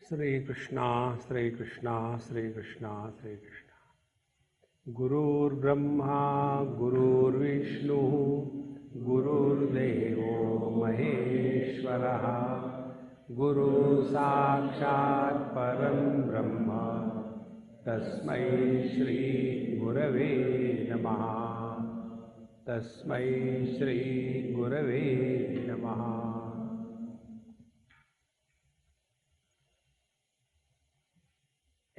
Sri Krishna, Sri Krishna, Sri Krishna, Sri Krishna. Gurur Brahma, Gurur Vishnu, Gurur Devo Maheshwaraha, Guru Sakshat Param Brahma, Tasmai Shri Gurave Namaha, Tasmai Shri Gurave Namaha.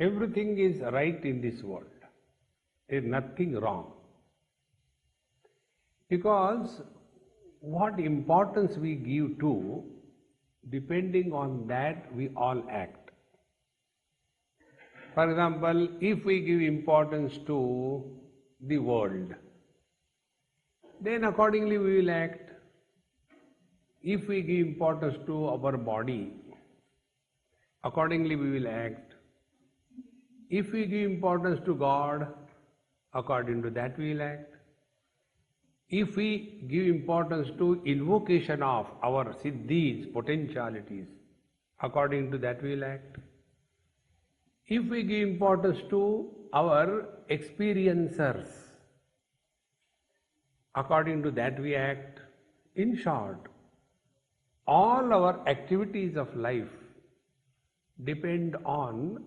Everything is right in this world. There is nothing wrong. Because what importance we give to, depending on that we all act. For example, if we give importance to the world, then accordingly we will act. If we give importance to our body, accordingly we will act. If we give importance to God, according to that we will act. If we give importance to invocation of our siddhis, potentialities, according to that we will act. If we give importance to our experiencers, according to that we act. In short, all our activities of life depend on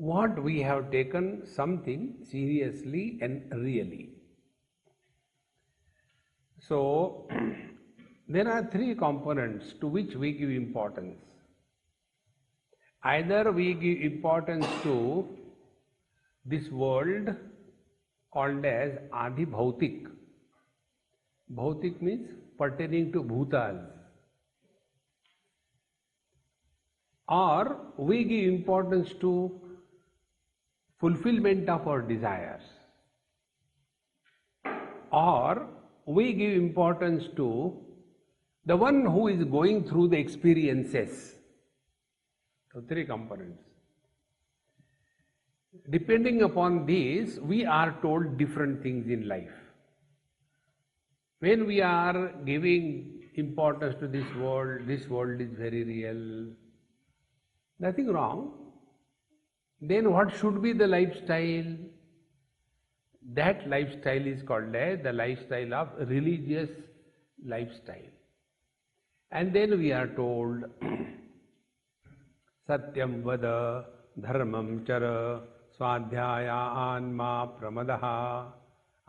what we have taken something seriously and really. So, there are three components to which we give importance. Either we give importance to this world called as Adi Bhautik. Bhautik means pertaining to bhutas. Or we give importance to fulfillment of our desires, or we give importance to the one who is going through the experiences. So three components. Depending upon these, we are told different things in life. When we are giving importance to this world is very real, nothing wrong. Then what should be the lifestyle? That lifestyle is called as the lifestyle of religious lifestyle. And then we are told, Satyam vada, dharmam chara, swadhyaya anma pramadaha,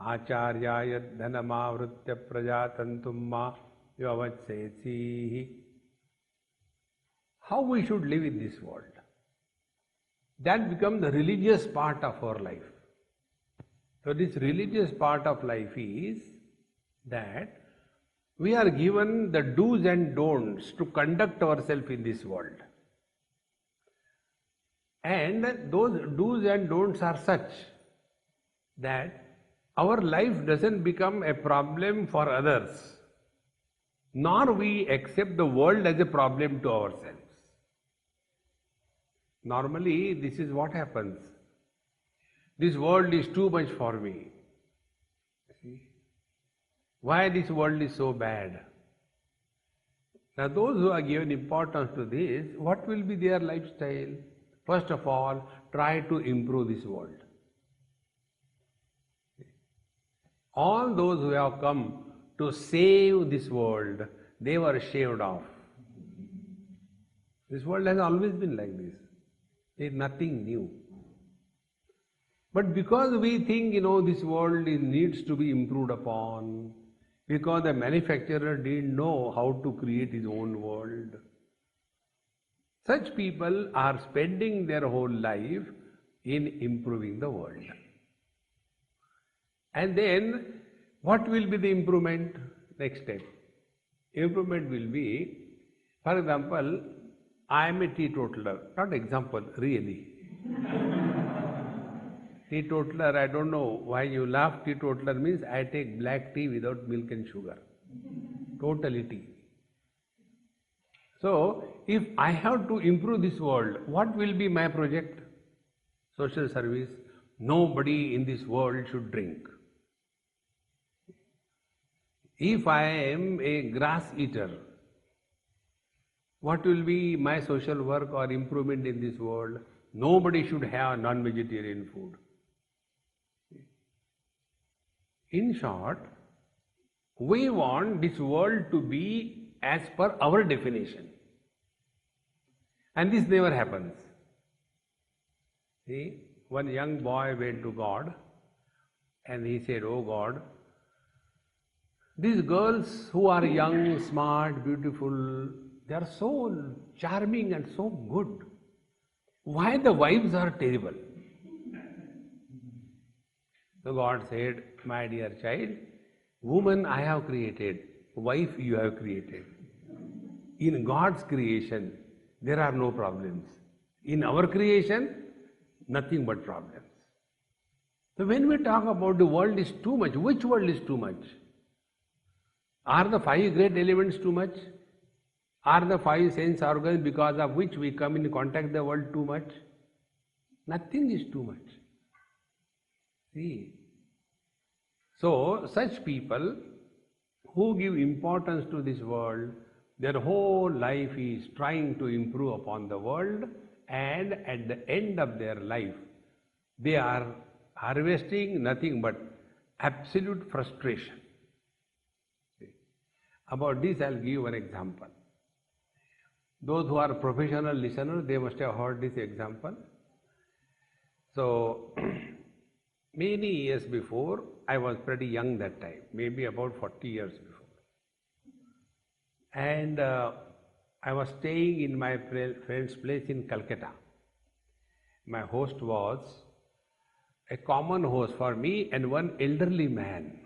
acharyaya dhanamavritya prajatantumma yavatsesi. How we should live in this world? That becomes the religious part of our life. So this religious part of life is that we are given the do's and don'ts to conduct ourselves in this world. And those do's and don'ts are such that our life doesn't become a problem for others, nor we accept the world as a problem to ourselves. Normally, this is what happens. This world is too much for me. See? Why this world is so bad? Now, those who are given importance to this, what will be their lifestyle? First of all, try to improve this world. All those who have come to save this world, they were shaved off. This world has always been like this. There is nothing new. But because we think, this world needs to be improved upon, because the manufacturer didn't know how to create his own world, such people are spending their whole life in improving the world. And then, what will be the improvement? Next step. Improvement will be, for example, I am a teetotaler, not example, really. Teetotaler, I don't know why you laugh. Teetotaler means I take black tea without milk and sugar. Totally tea. So, if I have to improve this world, what will be my project? Social service. Nobody in this world should drink. If I am a grass eater, What will be my social work or improvement in this world? Nobody should have non-vegetarian food. In short, we want this world to be as per our definition. And this never happens. See, one young boy went to God and he said, "Oh God, these girls who are young, smart, beautiful, they are so charming and so good. Why the wives are terrible?" So God said, "My dear child, woman I have created, wife you have created. In God's creation, there are no problems. In our creation, nothing but problems." So when we talk about the world is too much, which world is too much? Are the five great elements too much? Are the five sense organs because of which we come in contact with the world too much? Nothing is too much. See? So, such people who give importance to this world, their whole life is trying to improve upon the world, and at the end of their life, they are harvesting nothing but absolute frustration. About this, I'll give one example. Those who are professional listeners, they must have heard this example. So, many years before, I was pretty young that time, maybe about 40 years before. And I was staying in my friend's place in Calcutta. My host was a common host for me and one elderly man.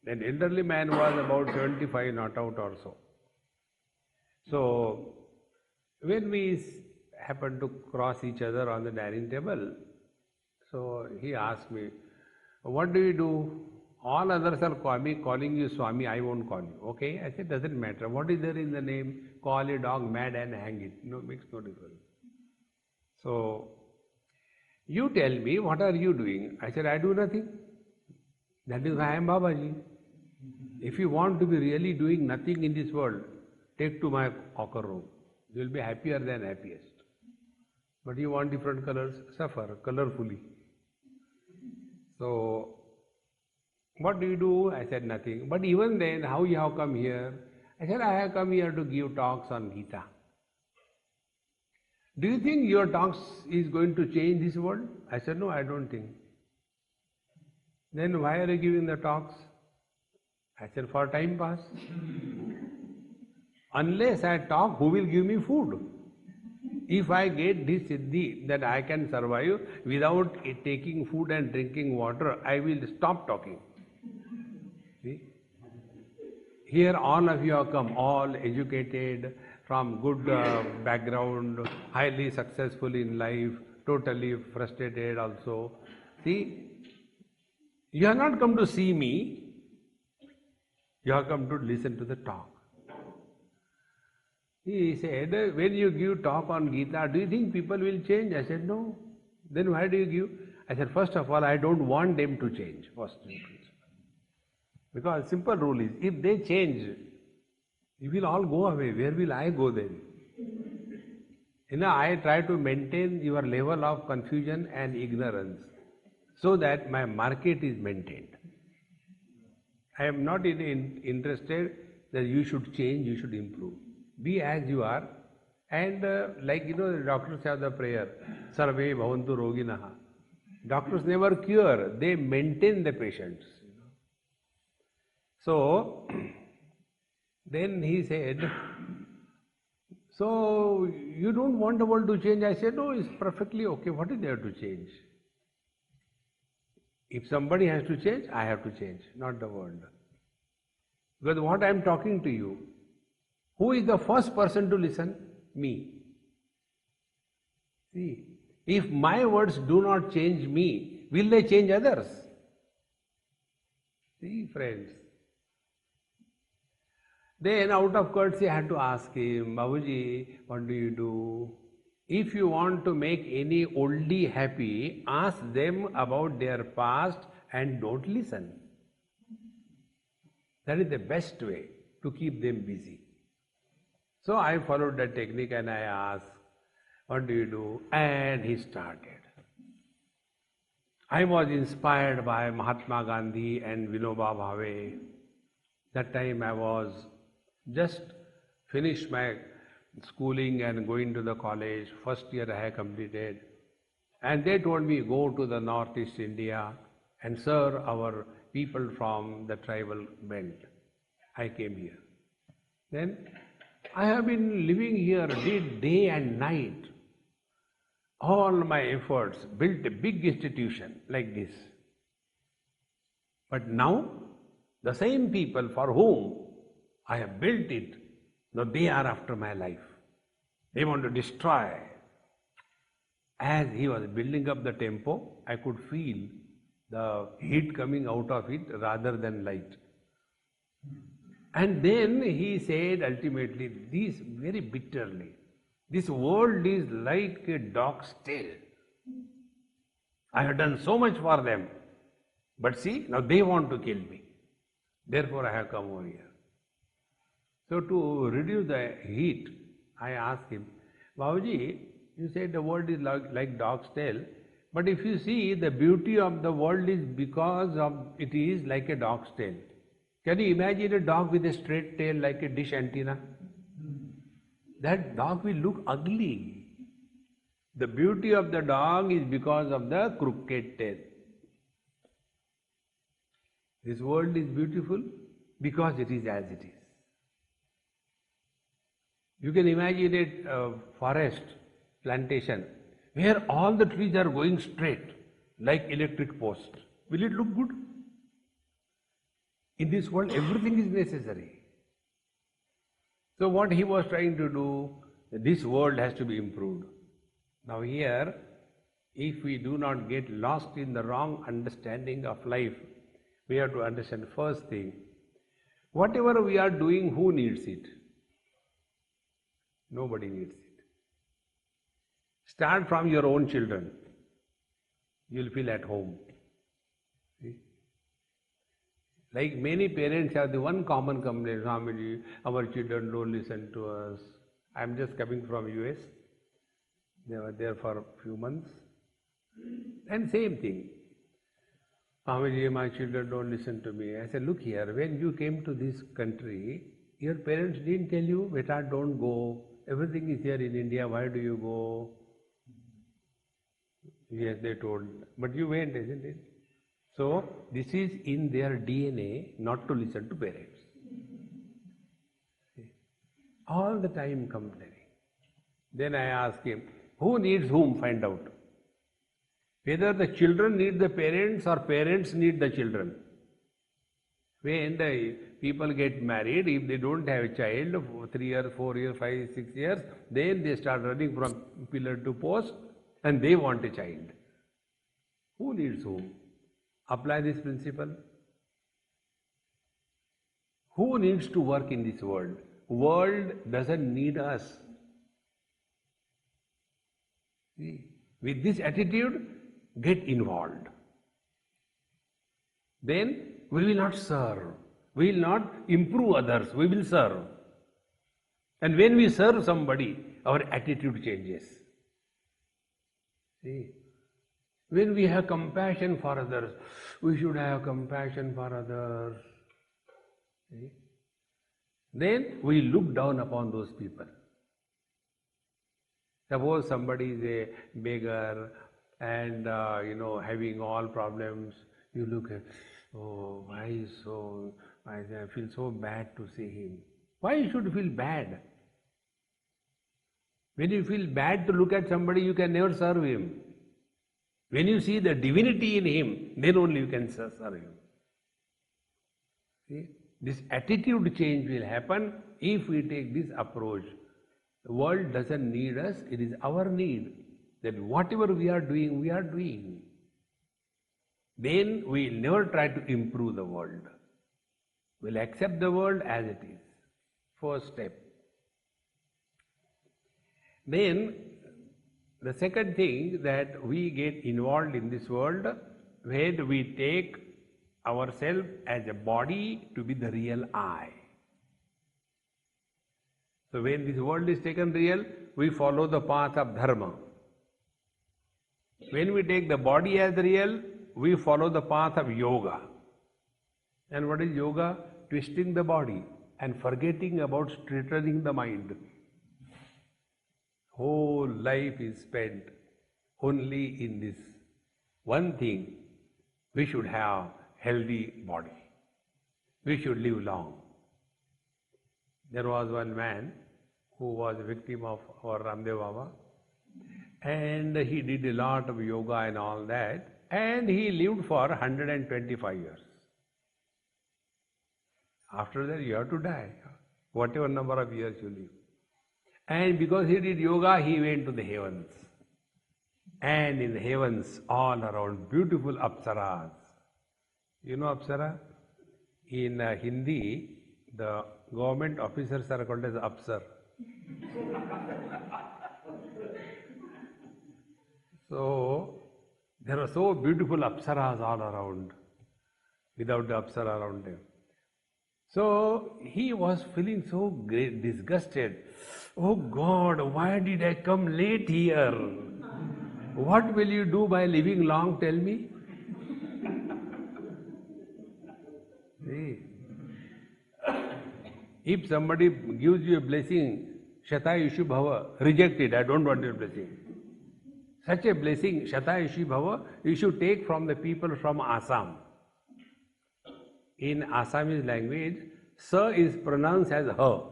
That elderly man was about 75, not out or so. So, when we happened to cross each other on the dining table, so he asked me, "What do you do? All others are calling you Swami, I won't call you." Okay, I said, "Doesn't matter. What is there in the name? Call a dog mad and hang it. No, makes no difference." So, "You tell me, what are you doing?" I said, "I do nothing. That is why I am Babaji. If you want to be really doing nothing in this world, take to my ochre room. You will be happier than happiest. But you want different colors, suffer colorfully." So, "What do you do?" I said, "Nothing." "But even then, how you have come here?" I said, "I have come here to give talks on Gita." "Do you think your talks is going to change this world?" I said, "No, I don't think." "Then why are you giving the talks?" I said, "For time pass." Unless I talk, who will give me food? If I get this siddhi that I can survive without taking food and drinking water, I will stop talking. See? Here all of you have come, all educated, from good background, highly successful in life, totally frustrated also. See, you have not come to see me, you have come to listen to the talk. He said, "When you give talk on Gita, do you think people will change?" I said, "No." "Then why do you give?" I said, "First of all, I don't want them to change, first principle. Because simple rule is, if they change, you will all go away. Where will I go then? I try to maintain your level of confusion and ignorance so that my market is maintained. I am not interested that you should change, you should improve. Be as you are." And the doctors have the prayer, "Sarve bhavantu roginaha." Doctors never cure, they maintain the patients. So, then he said, "So, you don't want the world to change?" I said, "No, it's perfectly okay. What is there to change? If somebody has to change, I have to change, not the world. Because what I am talking to you, who is the first person to listen? Me. See, if my words do not change me, will they change others?" See, friends. Then out of courtesy I had to ask him, "Babuji, what do you do? If you want to make any oldie happy, ask them about their past and don't listen. That is the best way to keep them busy." So I followed that technique and I asked, what do you do? And he started. I was inspired by Mahatma Gandhi and Vinoba Bhave. That time I was just finished my schooling and going to the college. First year I had completed. And they told me, go to the Northeast India and serve our people from the tribal belt. I came here. Then I have been living here day and night. All my efforts built a big institution like this. But now, the same people for whom I have built it, now they are after my life. They want to destroy. As he was building up the temple, I could feel the heat coming out of it rather than light. And then he said ultimately this very bitterly, this world is like a dog's tail. I have done so much for them, but see, now they want to kill me. Therefore I have come over here. So to reduce the heat, I asked him, Babaji, you said the world is like dog's tail, but if you see, the beauty of the world is because of it is like a dog's tail. Can you imagine a dog with a straight tail like a dish antenna? That dog will look ugly. The beauty of the dog is because of the crooked tail. This world is beautiful because it is as it is. You can imagine a forest plantation where all the trees are going straight like electric posts. Will it look good? In this world, everything is necessary. So what he was trying to do, this world has to be improved. Now here, if we do not get lost in the wrong understanding of life, we have to understand first thing, whatever we are doing, who needs it? Nobody needs it. Start from your own children. You will feel at home. See? Like many parents have the one common complaint, Swamiji, our children don't listen to us. I am just coming from US. They were there for a few months. And same thing. Swamiji, my children don't listen to me. I said, look here, when you came to this country, your parents didn't tell you, beta, don't go. Everything is here in India, why do you go? Yes, they told. But you went, isn't it? So, this is in their DNA not to listen to parents. See? All the time complaining. Then I ask him, who needs whom? Find out. Whether the children need the parents or parents need the children. When the people get married, if they don't have a child, 3 years, 4 years, 5, 6 years, then they start running from pillar to post and they want a child. Who needs whom? Apply this principle. Who needs to work in this world? World doesn't need us. See? With this attitude, get involved. Then we will not serve. We will not improve others. We will serve. And when we serve somebody, our attitude changes. See? When we have compassion for others, we should have compassion for others. See? Then we look down upon those people. Suppose somebody is a beggar and having all problems, you look at, oh, I feel so bad to see him. Why you should feel bad? When you feel bad to look at somebody, you can never serve him. When you see the divinity in him, then only you can serve him. See? This attitude change will happen if we take this approach. The world doesn't need us, it is our need. That whatever we are doing, we are doing. Then we will never try to improve the world. We will accept the world as it is. First step. Then, the second thing that we get involved in this world, when we take ourselves as a body to be the real I. So when this world is taken real, we follow the path of dharma. When we take the body as real, we follow the path of yoga. And what is yoga? Twisting the body and forgetting about straightening the mind. Whole life is spent only in this one thing. We should have healthy body. We should live long. There was one man who was a victim of our Ramdev Baba, and he did a lot of yoga and all that, and he lived for 125 years. After that, you have to die, whatever number of years you live. And because he did yoga, he went to the heavens. And in the heavens, all around, beautiful apsaras. You know apsara? In Hindi, the government officers are called as apsar. So, there are so beautiful apsaras all around, without the apsara around him. So, he was feeling so great, disgusted. Oh God, why did I come late here? What will you do by living long, tell me? See, if somebody gives you a blessing, Shatayushu Bhava, reject it, I don't want your blessing. Such a blessing, Shatayushu Bhava, you should take from the people from Assam. In Assamese language, Sa is pronounced as Ha.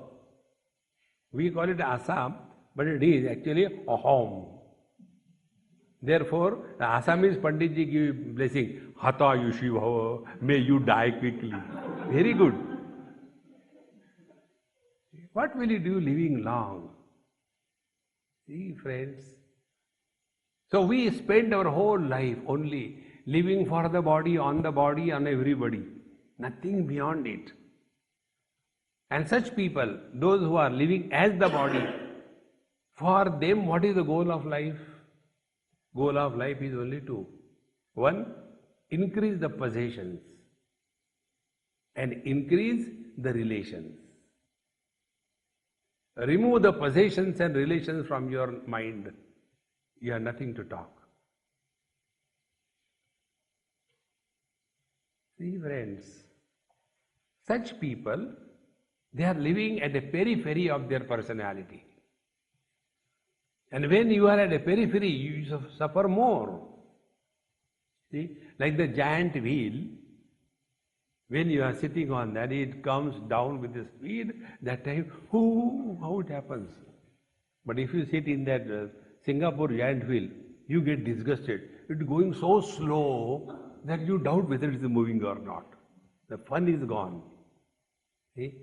We call it Assam, but it is actually Ahom. Therefore, the Assamese Panditji give blessing, Hata Yushi Bhava, may you die quickly. Very good. What will you do living long? See, friends. So we spend our whole life only living for the body, on everybody. Nothing beyond it. And such people, those who are living as the body, for them what is the goal of life? Goal of life is only two. One, increase the possessions and increase the relations. Remove the possessions and relations from your mind. You have nothing to talk. See, friends, such people, they are living at the periphery of their personality. And when you are at a periphery, you suffer more. See, like the giant wheel, when you are sitting on that, it comes down with the speed, that time, how it happens. But if you sit in that Singapore giant wheel, you get disgusted. It is going so slow that you doubt whether it is moving or not. The fun is gone. See?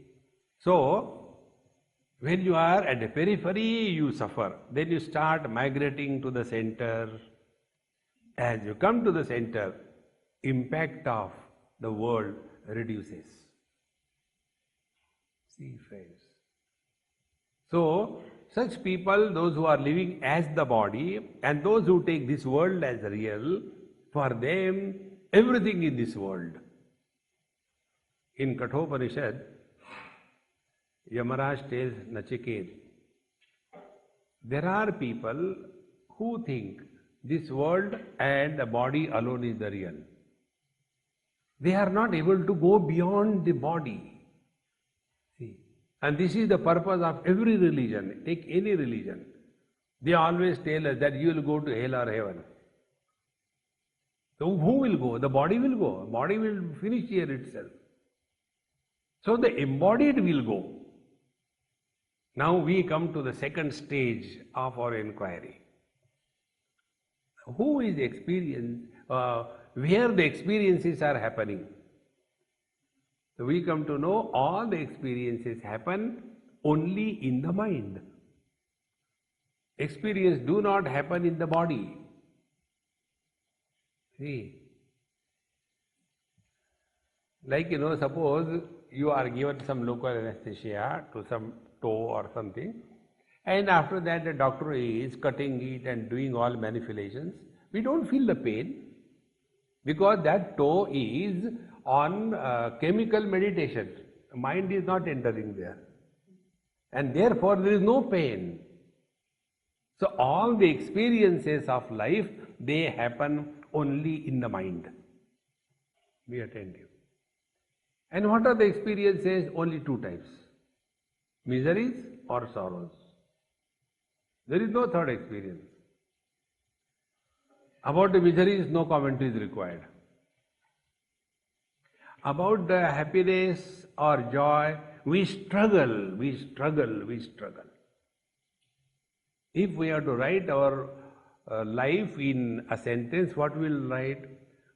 So, when you are at the periphery, you suffer. Then you start migrating to the center. As you come to the center, impact of the world reduces. See, friends. So, such people, those who are living as the body and those who take this world as real, for them, everything in this world. In Kathopanishad, Yamaraj tells Nachiket, there are people who think this world and the body alone is the real. They are not able to go beyond the body. See, and this is the purpose of every religion. Take any religion. They always tell us that you will go to hell or heaven. So who will go? The body will go. The body will finish here itself. So the embodied will go. Now we come to the second stage of our inquiry. Who is where the experiences are happening? So we come to know all the experiences happen only in the mind. Experience do not happen in the body. See, like suppose you are given some local anesthesia to some toe or something, and after that the doctor is cutting it and doing all manipulations. We don't feel the pain because that toe is on chemical meditation. Mind is not entering there. and therefore there is no pain. So all the experiences of life, they happen only in the mind. Be attentive. And what are the experiences? Only two types: miseries or sorrows. There is no third experience. About the miseries, no commentary is required. About the happiness or joy, we struggle. If we have to write our life in a sentence, what we will write?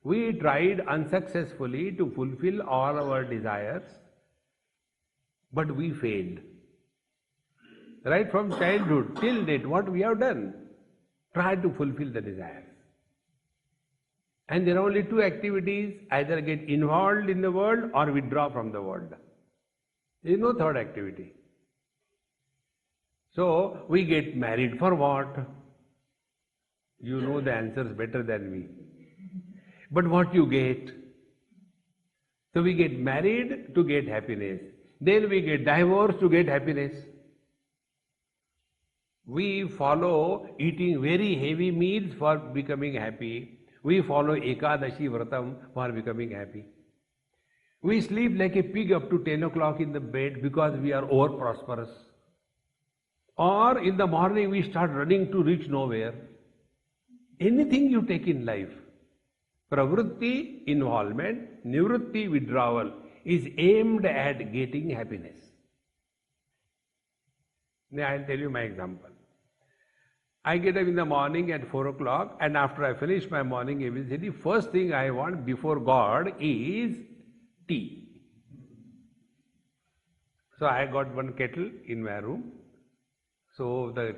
We tried unsuccessfully to fulfill all our desires, but we failed. Right from childhood till date, what we have done? Tried to fulfill the desires. And there are only two activities: either get involved in the world or withdraw from the world. There is no third activity. So, we get married for what? You know the answers better than me. But what you get? So we get married to get happiness. Then we get divorced to get happiness. We follow eating very heavy meals for becoming happy. We follow Ekadashi Vratam for becoming happy. We sleep like a pig up to 10 o'clock in the bed because we are over prosperous. Or in the morning we start running to reach nowhere. Anything you take in life, pravritti involvement, nivritti withdrawal, is aimed at getting happiness. Now I'll tell you my example. I get up in the morning at 4 o'clock, and after I finish my morning ABCD, first thing I want before God is tea. So I got one kettle in my room. So the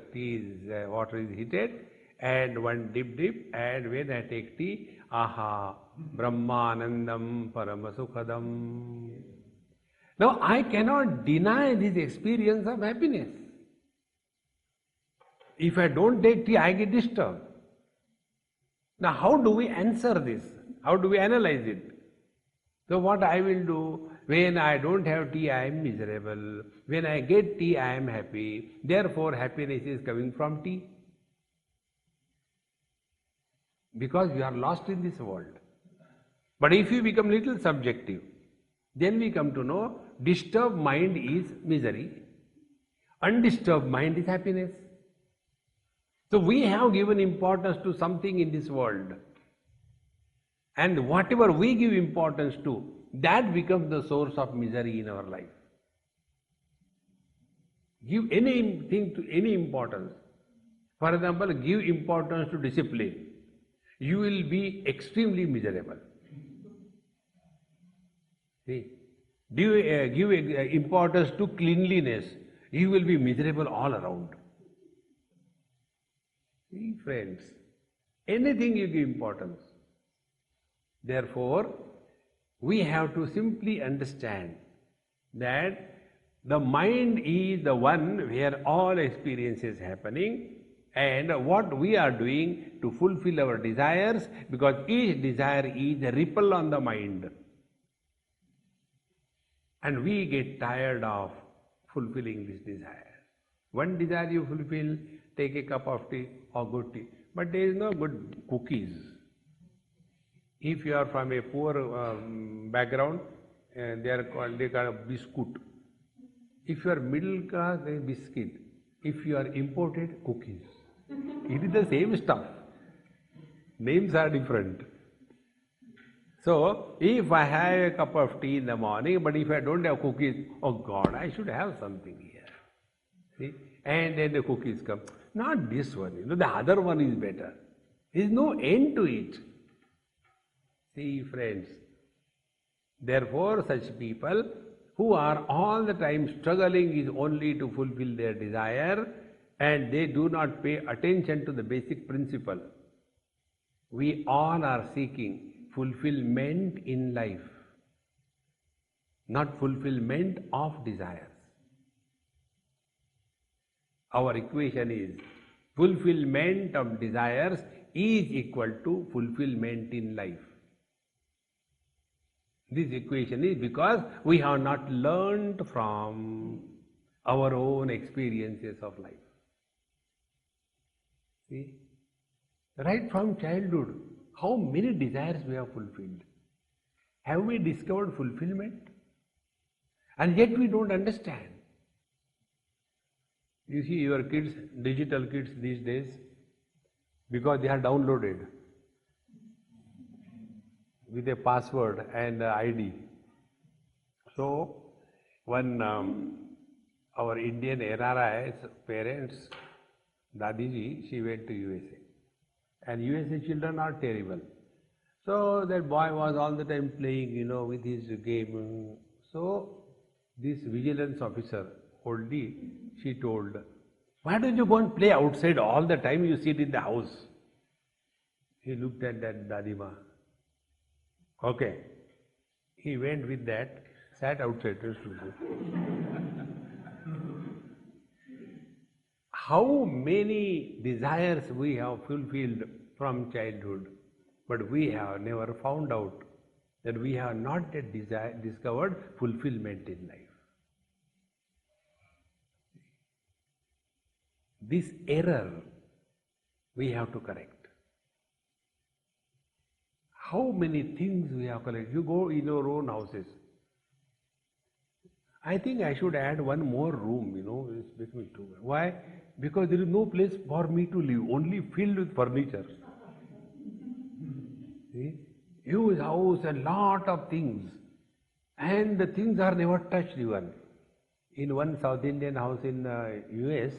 water is heated, and one dip, and when I take tea, aha, Brahmanandam Paramasukhadam. Now I cannot deny this experience of happiness. If I don't take tea, I get disturbed. Now how do we answer this? How do we analyze it? So what I will do, when I don't have tea, I am miserable. When I get tea, I am happy. Therefore, happiness is coming from tea. Because we are lost in this world. But if you become little subjective, then we come to know disturbed mind is misery, undisturbed mind is happiness. So we have given importance to something in this world. And whatever we give importance to, that becomes the source of misery in our life. Give anything to any importance. For example, give importance to discipline. You will be extremely miserable. See? Give importance to cleanliness. You will be miserable all around. See, friends, anything you give importance. Therefore, we have to simply understand that the mind is the one where all experience is happening, and what we are doing to fulfill our desires, because each desire is a ripple on the mind. And we get tired of fulfilling this desire. One desire you fulfill, take a cup of tea or good tea, but there is no good cookies. If you are from a poor background, they are called biscuit. If you are middle class, then biscuit. If you are imported, cookies. It is the same stuff. Names are different. So, if I have a cup of tea in the morning, but if I don't have cookies, oh God, I should have something here. See? And then the cookies come. Not this one, the other one is better. There is no end to it. See, friends, therefore such people who are all the time struggling is only to fulfill their desire, and they do not pay attention to the basic principle. We all are seeking fulfillment in life, not fulfillment of desires. Our equation is fulfillment of desires is equal to fulfillment in life. This equation is because we have not learned from our own experiences of life. See, right from childhood, how many desires we have fulfilled? Have we discovered fulfillment? And yet we don't understand. You see your kids, digital kids these days, because they are downloaded with a password and ID. So, when our Indian NRI's parents, Dadiji, she went to USA. And USA children are terrible. So that boy was all the time playing, with his game. So this vigilance officer, oldie, she told, why don't you go and play outside all the time you sit in the house? He looked at that Dadima. Okay. He went with that, sat outside. How many desires we have fulfilled from childhood, but we have never found out that we have not yet discovered fulfillment in life. This error we have to correct. How many things we have collected? You go in your own houses. I think I should add one more room, it's becoming too much. Why? Because there is no place for me to live, only filled with furniture. See? Huge house, a lot of things. And the things are never touched even. In one South Indian house in US,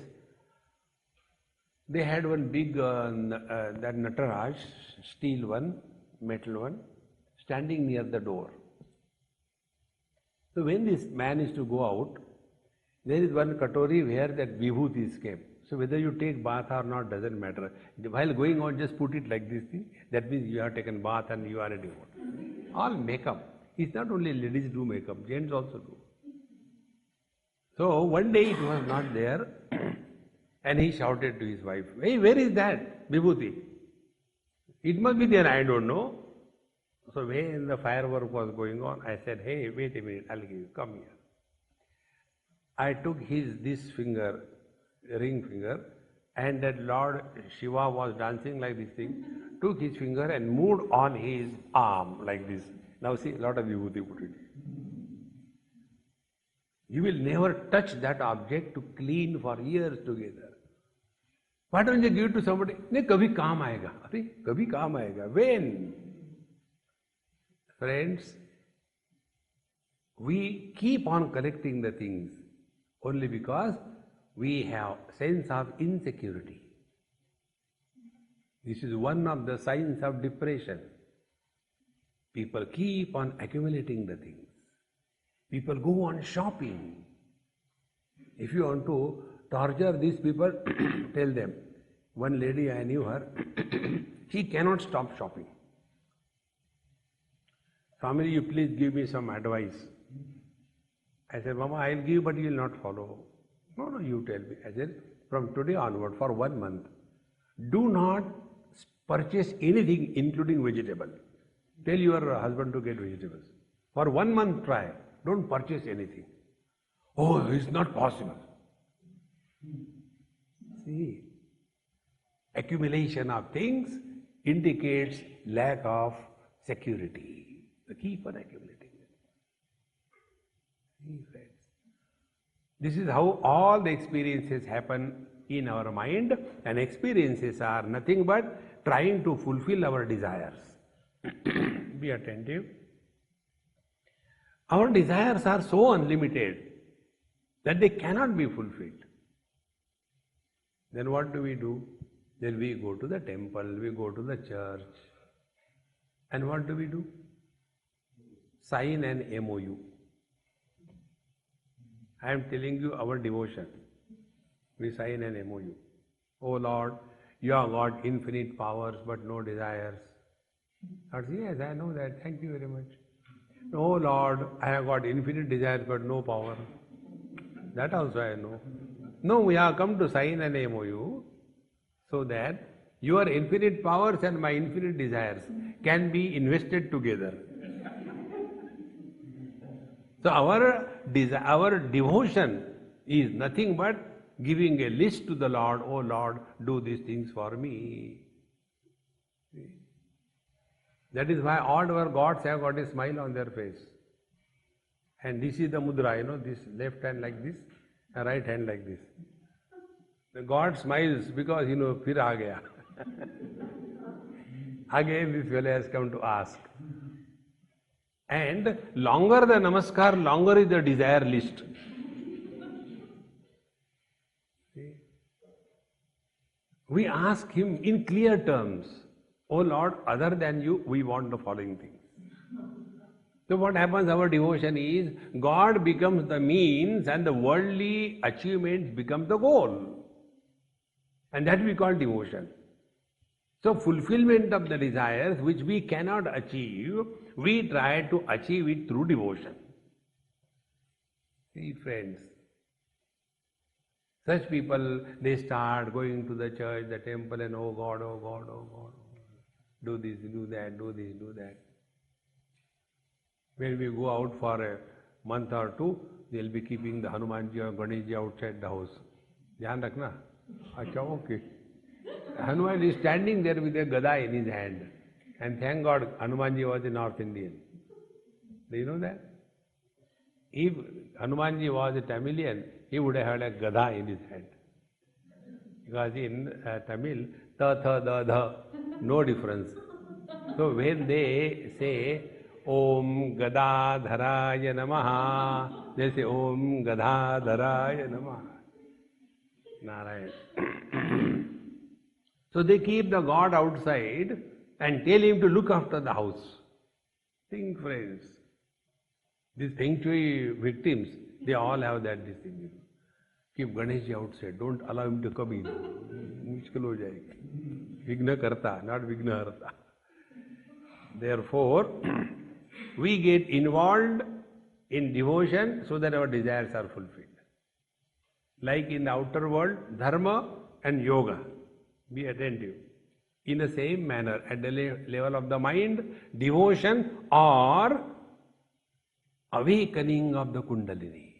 they had one big that Nataraj, steel one, metal one, standing near the door. So when this man is to go out, there is one katori where that vibhuti is kept. So whether you take bath or not doesn't matter. While going on, just put it like this thing. That means you have taken bath and you are a devotee. All makeup. It's not only ladies do makeup, gents also do. So one day it was not there and he shouted to his wife, hey, where is that vibhuti? It must be there, I don't know. So when the firework was going on, I said, hey, wait a minute, I'll give you, come here. I took this finger, ring finger, and that Lord Shiva was dancing like this thing, took his finger and moved on his arm like this. Now see, a lot of vibhuti put it. You will never touch that object to clean for years together. Why don't you give it to somebody? No, kabhi kaam aayega. Kabhi kaam aayega. When? Friends, we keep on collecting the things only because we have sense of insecurity. This is one of the signs of depression. People keep on accumulating the things. People go on shopping. If you want to torture these people, tell them. One lady, I knew her, she cannot stop shopping. Swami, you please give me some advice. I said, Mama, I'll give, but you will not follow. No, you tell me. I said, from today onward, for 1 month, do not purchase anything including vegetable. Tell your husband to get vegetables. For 1 month, try. Don't purchase anything. Oh, it's not possible. See, accumulation of things indicates lack of security. So keep on accumulating it. See, friends. This is how all the experiences happen in our mind, and experiences are nothing but trying to fulfill our desires. Be attentive. Our desires are so unlimited that they cannot be fulfilled. Then what do? Then we go to the temple, we go to the church. And what do? Sign an MOU. I am telling you our devotion. We sign an MOU. Oh Lord, you have got infinite powers but no desires. Lord says, yes, I know that. Thank you very much. Oh Lord, I have got infinite desires but no power. That also I know. No, we have come to sign an MOU so that your infinite powers and my infinite desires can be invested together. So our devotion is nothing but giving a list to the Lord, oh Lord, do these things for me. That is why all our gods have got a smile on their face. And this is the mudra, this left hand like this, and right hand like this. The God smiles because, fir aa gaya. Again this fellow has come to ask. And longer the namaskar, longer is the desire list. See? We ask him in clear terms, oh Lord, other than you, we want the following things. So what happens, our devotion is, God becomes the means and the worldly achievements become the goal. And that we call devotion. So fulfillment of the desires which we cannot achieve, we try to achieve it through devotion. See friends, such people, they start going to the church, the temple, and oh God, oh God, oh God, do this, do that, do this, do that. When we go out for a month or two, they'll be keeping the Hanumanji or Ganeshji outside the house. Dhyan rakhna. Acha, okay. Hanuman is standing there with a gada in his hand. And thank God, Hanumanji was a North Indian. Do you know that? If Hanumanji was a Tamilian, he would have had a gada in his hand. Because in Tamil, ta, tha, da, dha, no difference. So when they say, Om Gadadharaya Namaha, they say Om Gadadharaya Namaha. Narayan. So they keep the God outside and tell him to look after the house. Think friends, these sanctuary victims, they all have that this thing. Keep Ganeshji outside, don't allow him to come in. Mushkil ho jayegi. Vigna karta, not vigna harta. Therefore, we get involved in devotion so that our desires are fulfilled. Like in the outer world, dharma and yoga. Be attentive. In the same manner, at the level of the mind, devotion or awakening of the Kundalini.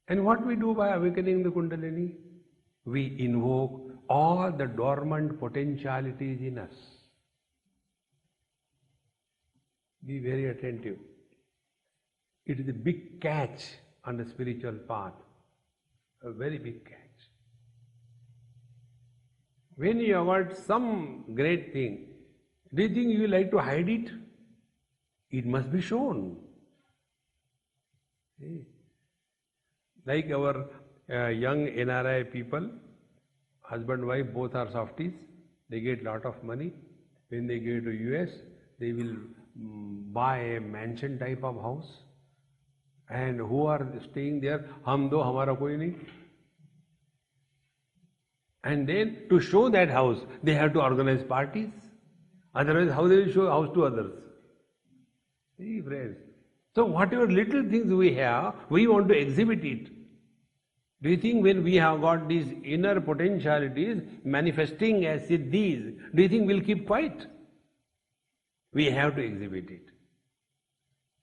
And what we do by awakening the Kundalini? We invoke all the dormant potentialities in us. Be very attentive. It is a big catch on the spiritual path. A very big catch. When you avoid some great thing, do you think you will like to hide it? It must be shown. See? Like our young NRI people, husband and wife both are softies, they get lot of money. When they go to US, they will buy a mansion type of house. And who are staying there? Hum do, hamara koi nahi. And then to show that house, they have to organize parties. Otherwise, how they will show house to others? See friends. So whatever little things we have, we want to exhibit it. Do you think when we have got these inner potentialities manifesting as siddhis, do you think we'll keep quiet? We have to exhibit it.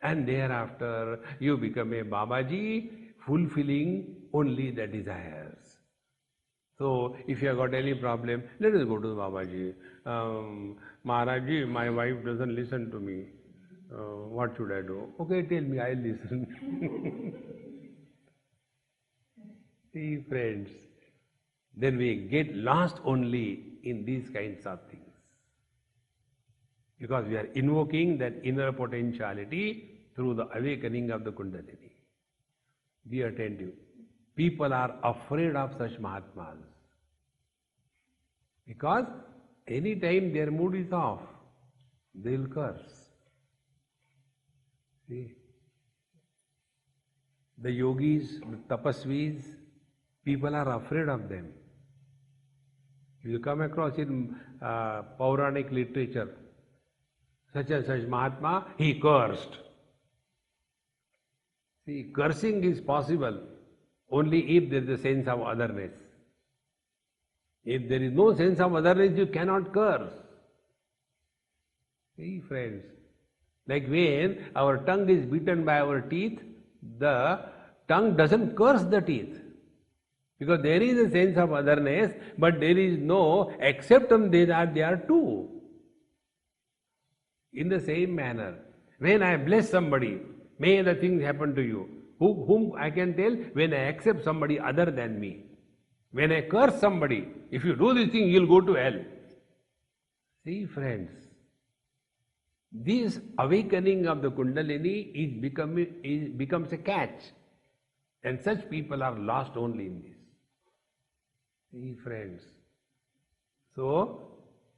And thereafter, you become a Babaji, fulfilling only the desires. So, if you have got any problem, let us go to Babaji. Maharaji, my wife doesn't listen to me. What should I do? Okay, tell me, I'll listen. See, friends, then we get lost only in these kinds of things. Because we are invoking that inner potentiality through the awakening of the Kundalini. Be attentive. People are afraid of such Mahatmas. Because any time their mood is off, they will curse. See? The yogis, the tapasvis, people are afraid of them. You will come across in Pauranic literature, such and such Mahatma, he cursed. See, cursing is possible only if there is a sense of otherness. If there is no sense of otherness, you cannot curse. See, friends, Like when our tongue is beaten by our teeth, the tongue doesn't curse the teeth. Because there is a sense of otherness, but there is no acceptance they are two. In the same manner, when I bless somebody, may the things happen to you. Whom I can tell? When I accept somebody other than me. When I curse somebody, if you do this thing, you'll go to hell. See, friends, this awakening of the Kundalini becomes a catch. And such people are lost only in this. See, friends. So,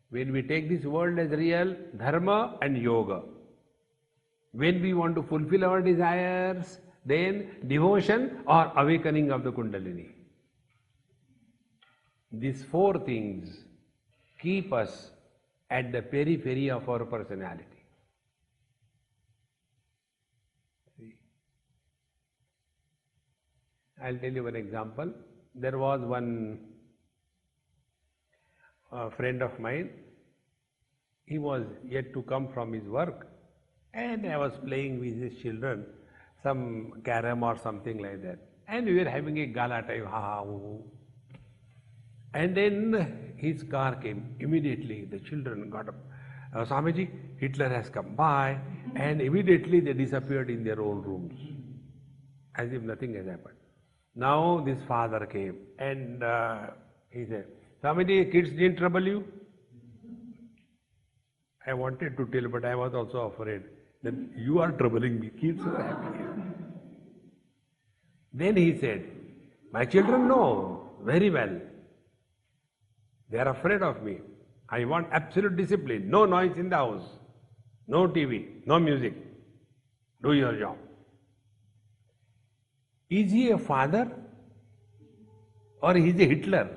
when we take this world as real, dharma and yoga. When we want to fulfill our desires, then devotion or awakening of the Kundalini. These four things keep us at the periphery of our personality. See? I'll tell you one example. There was one friend of mine. He was yet to come from his work, and I was playing with his children, some carom or something like that. And we were having a gala time, ha ha, hoo. And then his car came. Immediately the children got up. Swamiji, Hitler has come by. And immediately they disappeared in their own rooms. As if nothing has happened. Now this father came and he said, Swamiji, kids didn't trouble you? I wanted to tell, but I was also afraid that you are troubling me. Kids are happy. Then he said, my children know very well. They are afraid of me. I want absolute discipline. No noise in the house. No TV. No music. Do your job. Is he a father? Or is he a Hitler?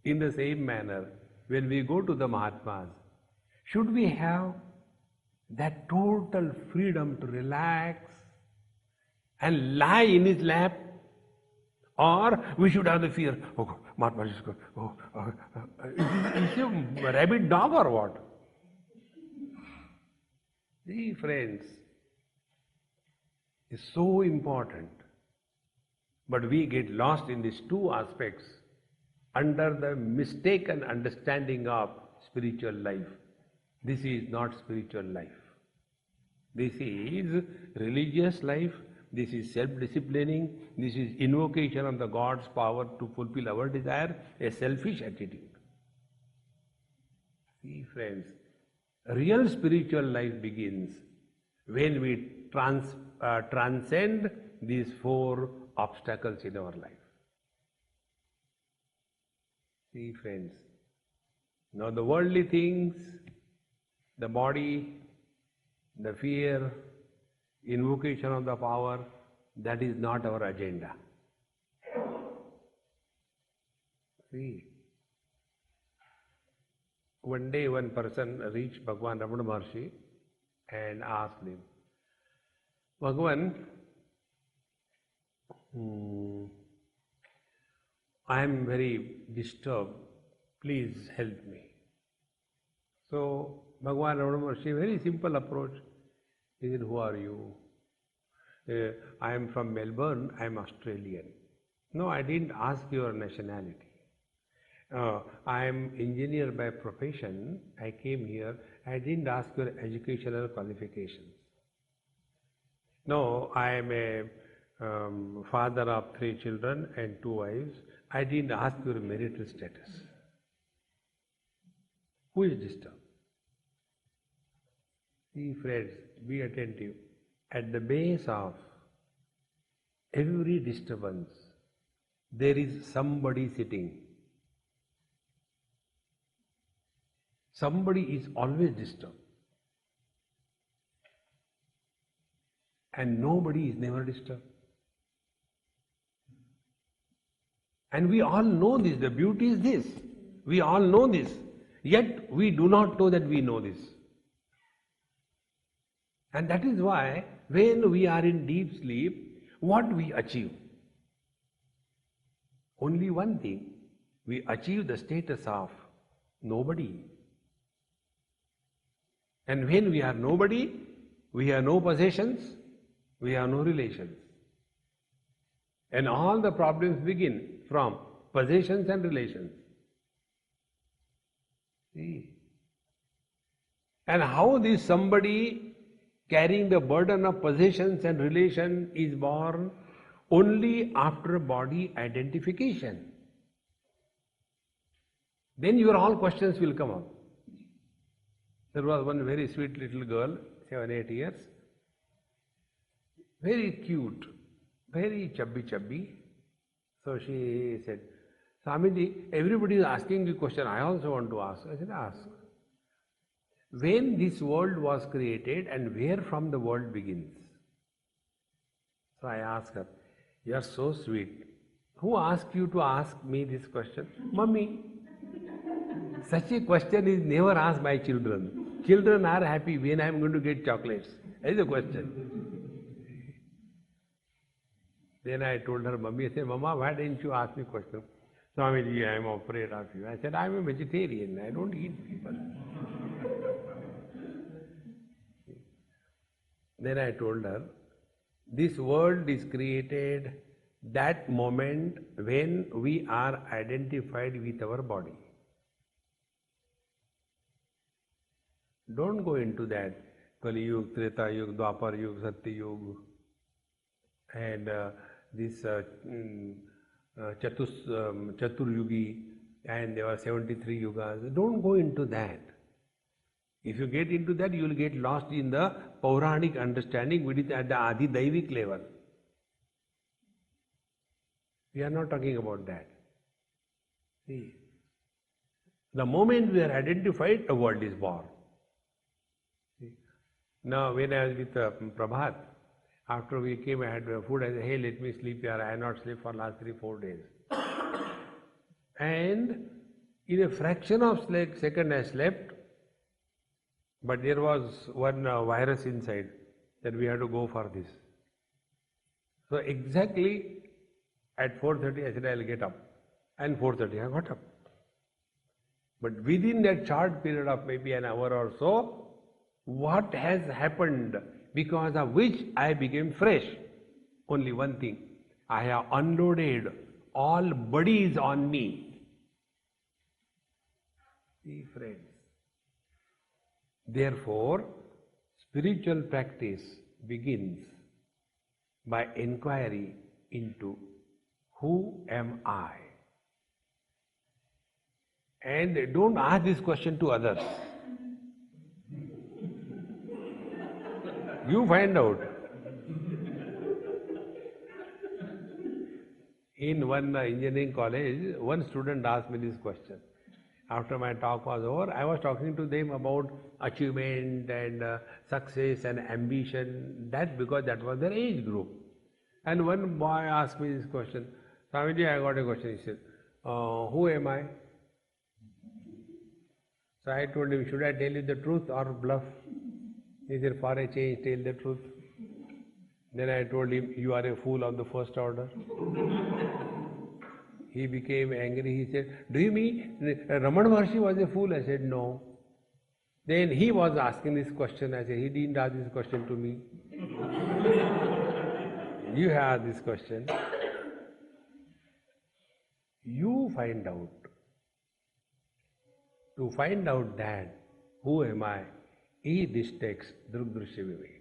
In the same manner, when we go to the Mahatmas, should we have that total freedom to relax and lie in his lap? Or we should have the fear, oh God, Mahatma is going, is he a rabid dog or what? See, friends, it's so important. But we get lost in these two aspects under the mistaken understanding of spiritual life. This is not spiritual life. This is religious life. This is self-disciplining. This is invocation of the God's power to fulfill our desire, a selfish attitude. See, friends, real spiritual life begins when we transcend these four obstacles in our life. See, friends, now the worldly things, the body, the fear, invocation of the power, that is not our agenda. See, one day one person reached Bhagavan Ramana Maharshi and asked him, Bhagavan, I am very disturbed, please help me. So Bhagavan Ramana Maharshi, very simple approach. He said, who are you? I am from Melbourne, I am Australian. No, I didn't ask your nationality. I am engineer by profession, I came here, I didn't ask your educational qualifications. No, I am a father of 3 children and 2 wives, I didn't ask your marital status. Who is disturbed? See, friends, be attentive. At the base of every disturbance, there is somebody sitting. Somebody is always disturbed. And nobody is never disturbed. And we all know this. The beauty is this. We all know this. Yet we do not know that we know this. And that is why when we are in deep sleep, what we achieve? Only one thing. We achieve the status of nobody. And when we are nobody, we have no possessions, we have no relations. And all the problems begin from possessions and relations. See? And how this somebody carrying the burden of possessions and relation is born? Only after body identification. Then your all questions will come up. There was one very sweet little girl, 7, 8 years, very cute, very chubby. So she said, Swamiji, everybody is asking the question, I also want to ask. I said, ask. When this world was created and where from the world begins? So I asked her, you are so sweet. Who asked you to ask me this question? Mummy. Such a question is never asked by children. Children are happy when I am going to get chocolates. That is the question. Then I told her, Mummy, I said, Mama, why didn't you ask me question? Swamiji, I am afraid of you. I said, I am a vegetarian. I don't eat people. Then I told her, this world is created that moment when we are identified with our body. Don't go into that Kali Yuga, Treta Yuga, Dwapar Yuga, Satya Yuga, and this Chatur Yugi, and there were 73 yugas. Don't go into that. If you get into that, you will get lost in the Pauranic understanding, which is at the Adi Daivik level. We are not talking about that. See, the moment we are identified, a world is born. See? Now, when I was with Prabhat, after we came, I had food, I said, hey, let me sleep here. I have not slept for last 3-4 days. And in a fraction of second I slept, but there was one virus inside that we had to go for this. So exactly at 4:30 I said, I'll get up. And 4:30 I got up. But within that short period of maybe an hour or so, what has happened because of which I became fresh? Only one thing. I have unloaded all bodies on me. See, friends. Therefore, spiritual practice begins by inquiry into who am I? And don't ask this question to others. You find out. In one engineering college, one student asked me this question. After my talk was over, I was talking to them about achievement and success and ambition, that because that was their age group. And one boy asked me this question, Swamiji, I got a question. He said, who am I? So I told him, should I tell you the truth or bluff? He said, for a change, tell the truth. Then I told him, you are a fool of the first order. He became angry. He said, do you mean Ramana Maharshi was a fool? I said, no. Then he was asking this question. I said, he didn't ask this question to me. You have this question. You find out. To find out that, who am I? This takes drushya viveka.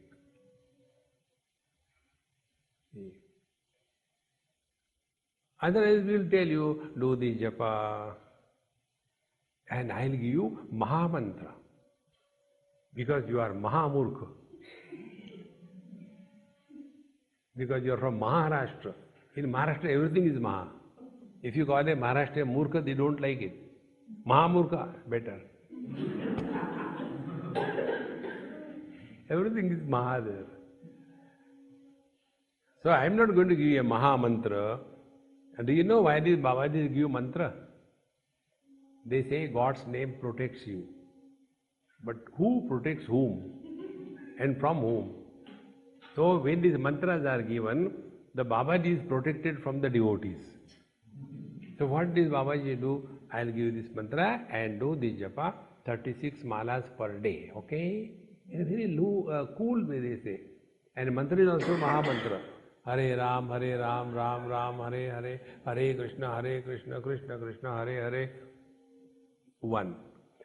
Otherwise we will tell you, do the japa, and I will give you Maha Mantra, because you are Mahamurkha. Because you are from Maharashtra. In Maharashtra everything is Maha. If you call a Maharashtra Murkha, they don't like it. Mahamurkha, better. Everything is Maha there. So I am not going to give you a Maha Mantra. And do you know why these Babajis give mantra? They say God's name protects you. But who protects whom? And from whom? So when these mantras are given, the Babaji is protected from the devotees. So what does Babaji do? I will give this mantra and do this japa. 36 malas per day, okay? In a very cool way they say. And mantra is also Maha Mantra. Hare Ram, Ram Ram, Hare Hare, Hare Krishna, Krishna Krishna, Hare Hare. 1.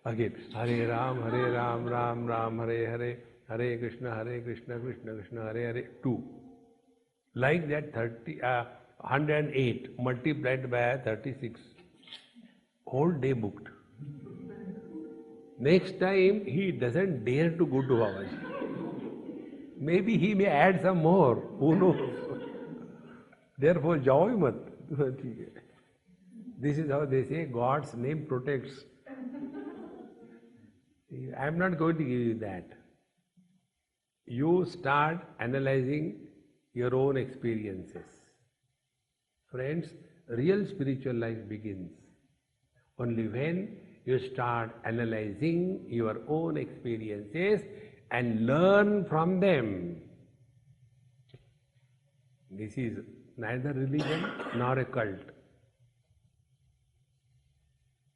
Again, Hare Ram, Ram Ram, Hare Hare, Hare Krishna, Krishna Krishna, Hare Hare. 2. Like that 108 multiplied by 36. Whole day booked. Next time he doesn't dare to go to Babaji. Maybe he may add some more. Who knows? Therefore, jao hi mat. This is how they say God's name protects. I am not going to give you that. You start analyzing your own experiences. Friends, real spiritual life begins only when you start analyzing your own experiences and learn from them. This is neither religion nor a cult.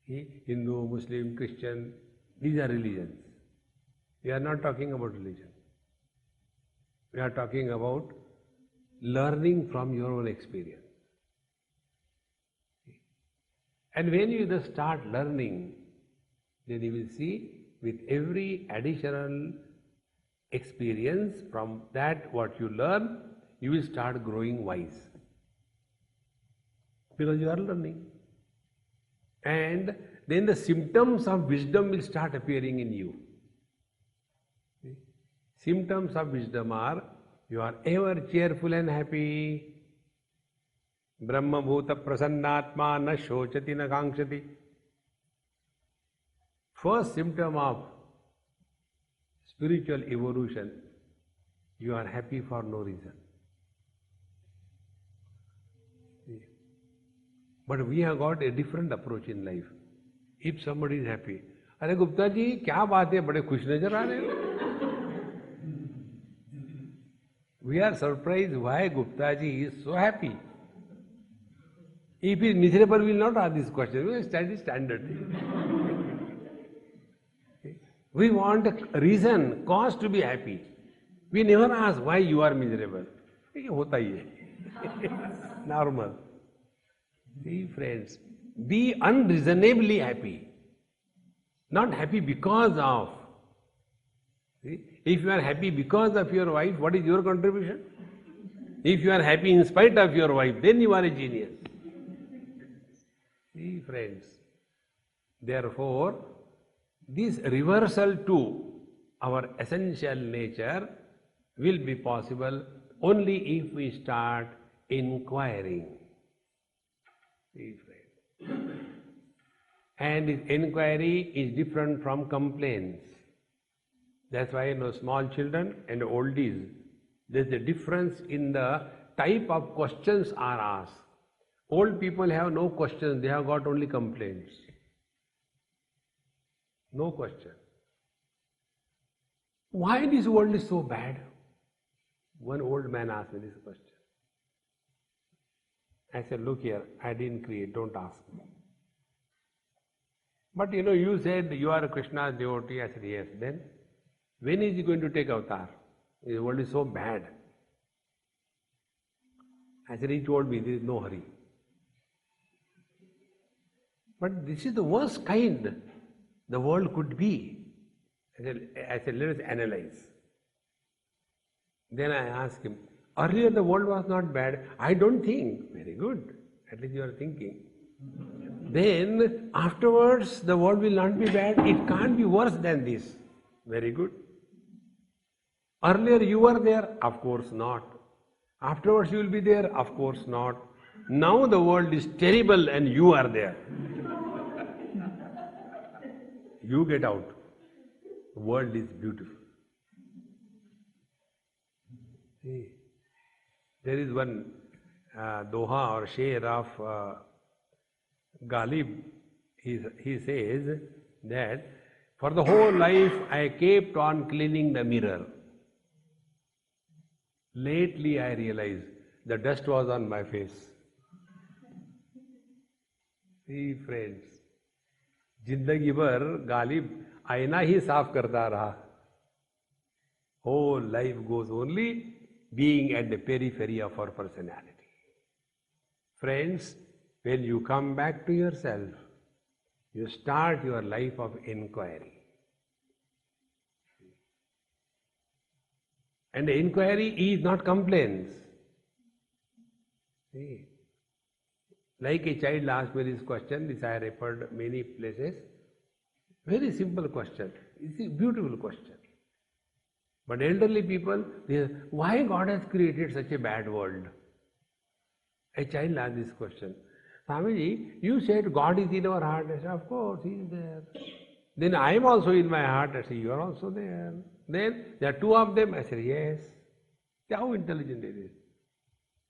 Hindu, Muslim, Christian, these are religions. We are not talking about religion. We are talking about learning from your own experience. And when you just start learning, then you will see with every additional experience from that what you learn, you will start growing wise. Because you are learning. And then the symptoms of wisdom will start appearing in you. Symptoms of wisdom are, you are ever cheerful and happy. Brahma bhuta prasannatma na shochati na kankshati. First symptom of spiritual evolution, you are happy for no reason. But we have got a different approach in life. If somebody is happy, अरे गुप्ता जी क्या बात है, बड़े खुश नजर आ रहे हो. We are surprised why Gupta ji is so happy. If he is miserable, we will not ask this question. That is standard. We want a reason, cause to be happy. We never ask why you are miserable. ये होता ही है. Normal. See, friends, be unreasonably happy. Not happy because of. See? If you are happy because of your wife, what is your contribution? If you are happy in spite of your wife, then you are a genius. See, friends, therefore, this reversal to our essential nature will be possible only if we start inquiring. See, friends. And inquiry is different from complaints. That's why small children and oldies, there's a difference in the type of questions are asked. Old people have no questions, they have got only complaints. No question. Why this world is so bad? One old man asked me this question. I said, look here, I didn't create, don't ask me. But you said you are a Krishna's devotee. I said, yes. Then, when is he going to take avatar? The world is so bad. I said, he told me there is no hurry. But this is the worst kind the world could be. I said, let us analyze. Then I asked him, earlier the world was not bad. I don't think. Very good. At least you are thinking. Then afterwards the world will not be bad. It can't be worse than this. Very good. Earlier you were there? Of course not. Afterwards you will be there? Of course not. Now the world is terrible and you are there. You get out. The world is beautiful. See, there is one doha or sher of Ghalib. He says that for the whole life I kept on cleaning the mirror. Lately I realized the dust was on my face. See, friends, जिंदगी भर गालिब आईना ही साफ करता रहा. Whole life goes only being at the periphery of our personality. Friends, when you come back to yourself, you start your life of inquiry. And the inquiry is not complaints. See? Like a child asked me this question, this I referred many places. Very simple question. It's a beautiful question. But elderly people, they say, why God has created such a bad world? A child asked this question. Swamiji, you said God is in our heart. I said, of course, He is there. Then I am also in my heart. I said, you are also there. Then there are two of them. I said, yes. How intelligent it is.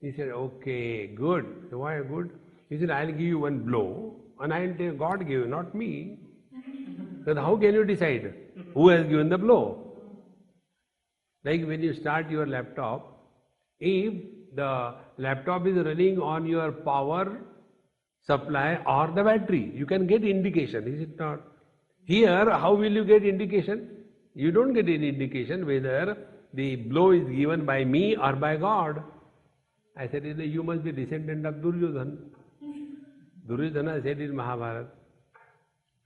He said, okay, good. So why good? He said, I'll give you one blow and I'll tell God gave you, not me. Then how can you decide who has given the blow? Like when you start your laptop, if the laptop is running on your power supply or the battery, you can get indication, is it not? Here, how will you get indication? You don't get any indication whether the blow is given by me or by God. I said, you must be descendant of Duryodhana. Duryodhana said in Mahabharata,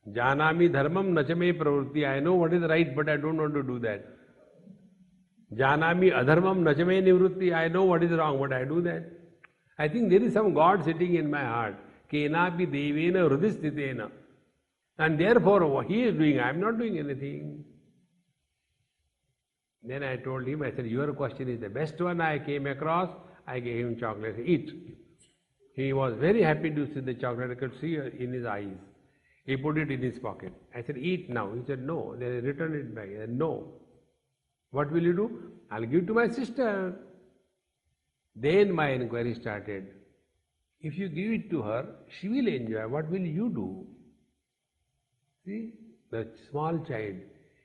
Janami dharmam nachame pravritti. I know what is right, but I don't want to do that. Janami adharmam nachame nivritti. I know what is wrong, but I do that. I think there is some God sitting in my heart. Kenapi devena hridistitena. And therefore, what he is doing, I am not doing anything. Then I told him, I said, your question is the best one I came across. I gave him chocolate. Eat. He was very happy to see the chocolate. I could see in his eyes. He put it in his pocket. I said, eat now. He said, no. Then I returned it back. I said, no. What will you do? I'll give to my sister. Then my inquiry started. If you give it to her, she will enjoy. What will you do? See, the small child,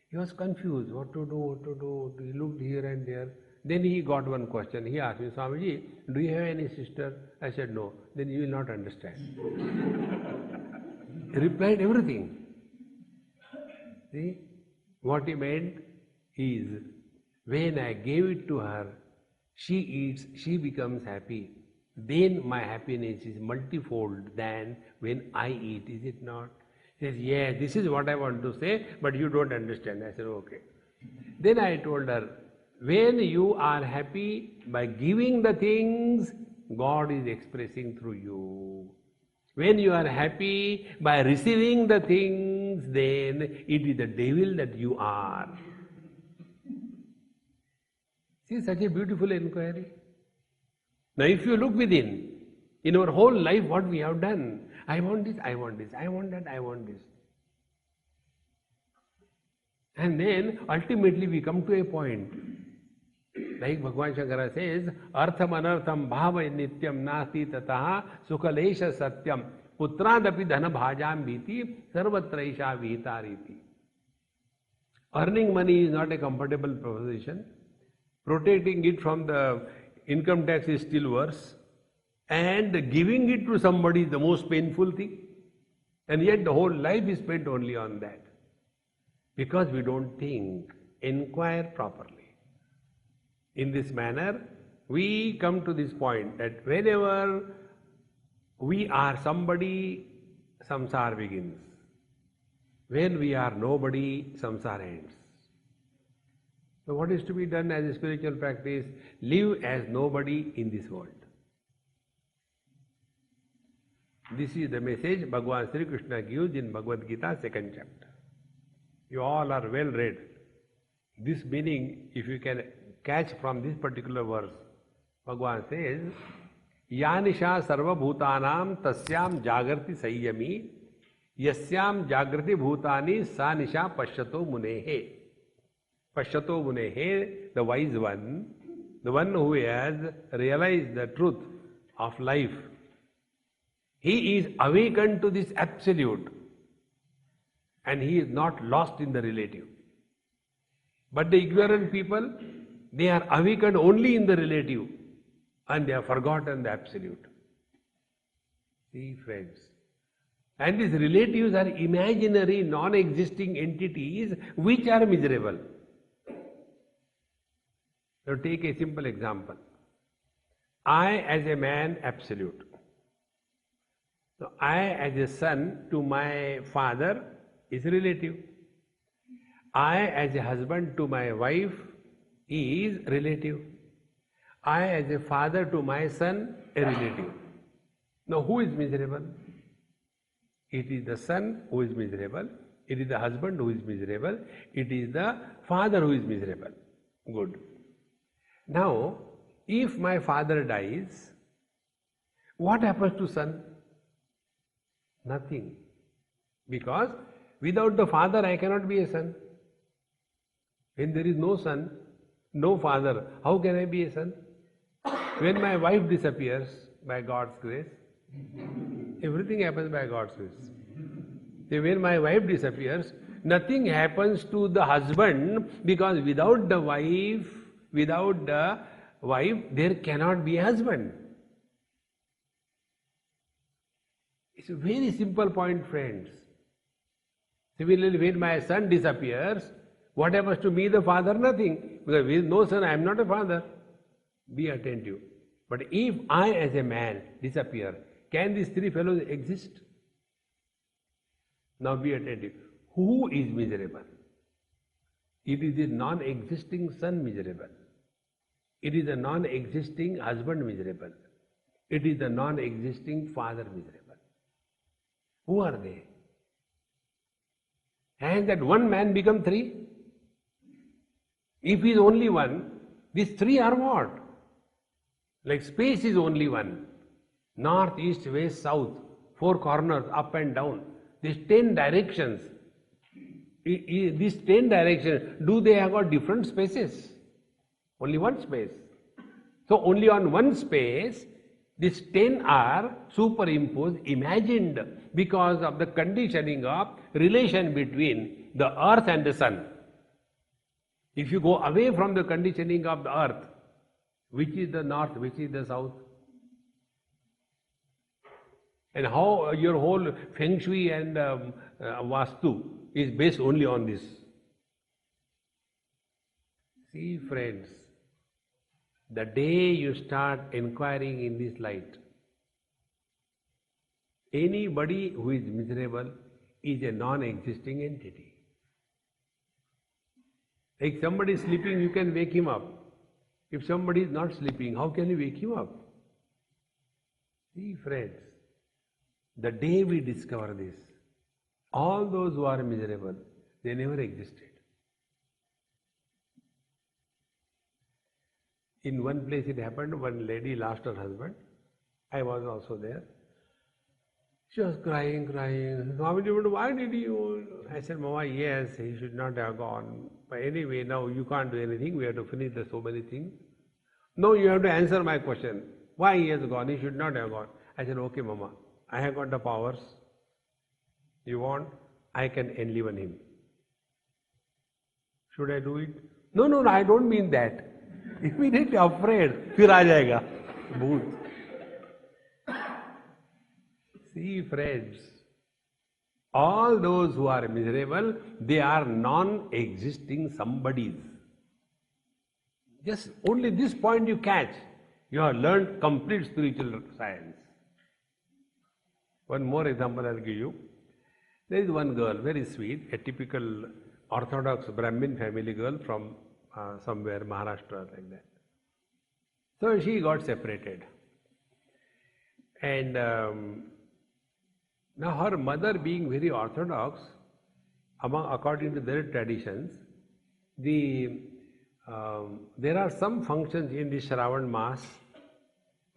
he was confused, what to do. He looked here and there. Then he got one question. He asked me, Swamiji, do you have any sister? I said, no. Then you will not understand. He replied everything. See, what he meant is, when I gave it to her, she eats, she becomes happy. Then my happiness is multifold than when I eat, is it not? He says, yes, this is what I want to say, but you don't understand. I said, okay. Then I told her, when you are happy by giving the things, God is expressing through you. When you are happy by receiving the things, then it is the devil that you are. See, such a beautiful inquiry. Now if you look within, in our whole life what we have done, I want this, I want this, I want that, I want this. And then ultimately we come to a point. Like Bhagwan Shankara says, Artham anartham bhava nityam nasti tataha sukhalesha satyam putradapi dhana bhajam bhiti sarvatraisha vihitariti. Earning money is not a comfortable proposition. Protecting it from the income tax is still worse. And giving it to somebody is the most painful thing. And yet the whole life is spent only on that. Because we don't think, inquire properly. In this manner, we come to this point that whenever we are somebody, samsara begins. When we are nobody, samsara ends. So what is to be done as a spiritual practice? Live as nobody in this world. This is the message Bhagavan Sri Krishna gives in Bhagavad Gita, 2nd chapter. You all are well read. This meaning, if you can catch from this particular verse, Bhagavan says, Yanisha sarva bhutanam tasyam jagrati sayyami yasyam jagrati bhutani sa nisha pashyato munehe. Pashyato munehe, the wise one, the one who has realized the truth of life. He is awakened to this absolute and he is not lost in the relative. But the ignorant people, they are awakened only in the relative and they have forgotten the absolute. See, friends, And these relatives are imaginary, non-existing entities which are miserable. Now take a simple example. I as a man, absolute. So I as a son to my father is relative. I as a husband to my wife is relative. I as a father to my son, a relative. Now who is miserable? It is the son who is miserable. It is the husband who is miserable. It is the father who is miserable. Good. Now, if my father dies, what happens to son? Nothing. Because without the father I cannot be a son. When there is no son, no father, how can I be a son? When my wife disappears, by God's grace, everything happens by God's grace. So when my wife disappears, nothing happens to the husband, because without the wife, there cannot be a husband. It's a very simple point, friends. Similarly, when my son disappears, what happens to me, the father? Nothing. Because with no son, I am not a father. Be attentive. But if I as a man disappear, can these three fellows exist? Now be attentive. Who is miserable? It is the non-existing son miserable. It is the non-existing husband miserable. It is the non-existing father miserable. Who are they? Has that one man become three? If he is only one, these three are what? Like space is only one. North, east, west, south, four corners, up and down. These 10 directions. These 10 directions, do they have got different spaces? Only one space. So only on one space, these 10 are superimposed, imagined, because of the conditioning of relation between the earth and the sun. If you go away from the conditioning of the earth, which is the north, which is the south? And how your whole feng shui and vastu is based only on this. See, friends, the day you start inquiring in this light, anybody who is miserable is a non-existing entity. Like somebody is sleeping, you can wake him up. If somebody is not sleeping, how can you wake him up? See, friends, the day we discover this, all those who are miserable, they never existed. In one place it happened, one lady lost her husband. I was also there. She was crying. Swami, why did you? I said, Mama, yes, he should not have gone. But anyway, now you can't do anything. We have to finish the so many things. No, you have to answer my question. Why he has gone? He should not have gone. I said, okay, Mama, I have got the powers. You want? I can enliven him. Should I do it? No, I don't mean that. Immediately afraid. Fir aa jayega. Bhoot. See, friends, all those who are miserable, they are non-existing somebodies. Just only this point you catch, you have learned complete spiritual science. One more example I'll give you. There is one girl, very sweet, a typical orthodox Brahmin family girl from somewhere, Maharashtra, like that. So she got separated. And now her mother, being very orthodox, according to their traditions, there are some functions in the Shravan Mass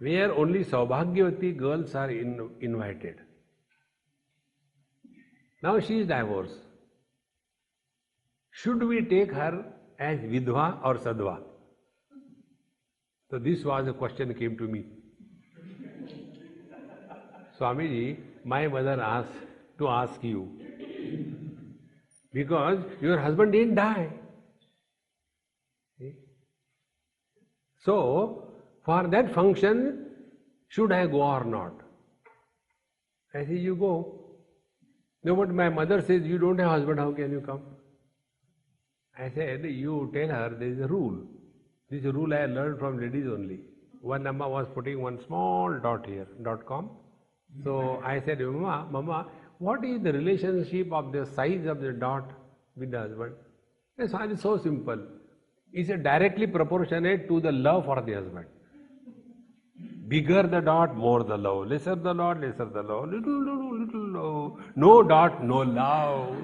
where only Saubhagyavati girls are invited. Now she is divorced. Should we take her as Vidva or Sadhva? So this was a question that came to me. Swamiji, my mother asked to ask you, because your husband didn't die. So, for that function, should I go or not? I say, you go. No, but my mother says, you don't have husband, how can you come? I said, you tell her there is a rule. This rule I learned from ladies only. One Amma was putting one small dot here, .com. So I said, Mama, what is the relationship of the size of the dot with the husband? It's so simple. It's directly proportionate to the love for the husband. Bigger the dot, more the love. Lesser the dot, lesser the love. Little love. No dot, no love.